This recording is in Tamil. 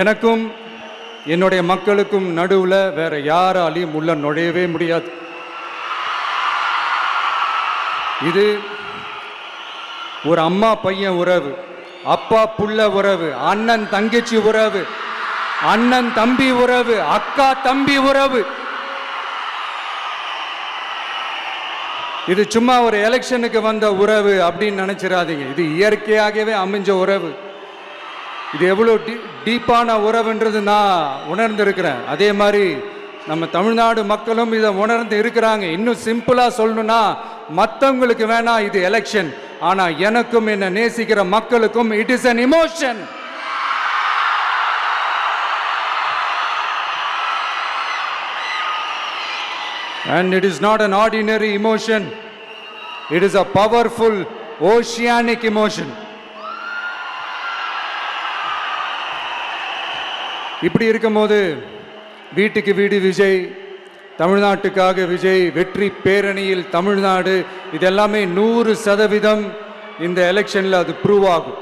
எனக்கும் என்னுடைய மக்களுக்கும் நடுவில் வேற யாராலையும் உள்ள நுழையவே முடியாது. இது ஒரு அம்மா பையன் உறவு, அப்பா புள்ள உறவு, அண்ணன் தங்கச்சி உறவு, அண்ணன் தம்பி உறவு, அக்கா தம்பி உறவு. இது சும்மா ஒரு எலெக்ஷனுக்கு வந்த உறவு அப்படின்னு நினைச்சிடாதீங்க. இது இயற்கையாகவே அமைஞ்ச உறவு. இது எவ்வளோ டீப்பான உறவுன்றது நான் உணர்ந்திருக்கிறேன். அதே மாதிரி நம்ம தமிழ்நாடு மக்களும் இதை உணர்ந்து இருக்கிறாங்க. இன்னும் சிம்பிளாக சொல்லணும்னா, மற்றவங்களுக்கு வேணா இது எலெக்ஷன், ஆனால் எனக்கும் என்னை நேசிக்கிற மக்களுக்கும் it is an emotion. And it is not an ordinary emotion. It is a powerful oceanic emotion. இப்படி இருக்கும்போது வீட்டுக்கு வீடு விஜய், தமிழ்நாட்டுக்காக விஜய், வெற்றி பேரணியில் தமிழ்நாடு, இதெல்லாமே 100% இந்த எலெக்ஷனில் அது ப்ரூவ் ஆகும்.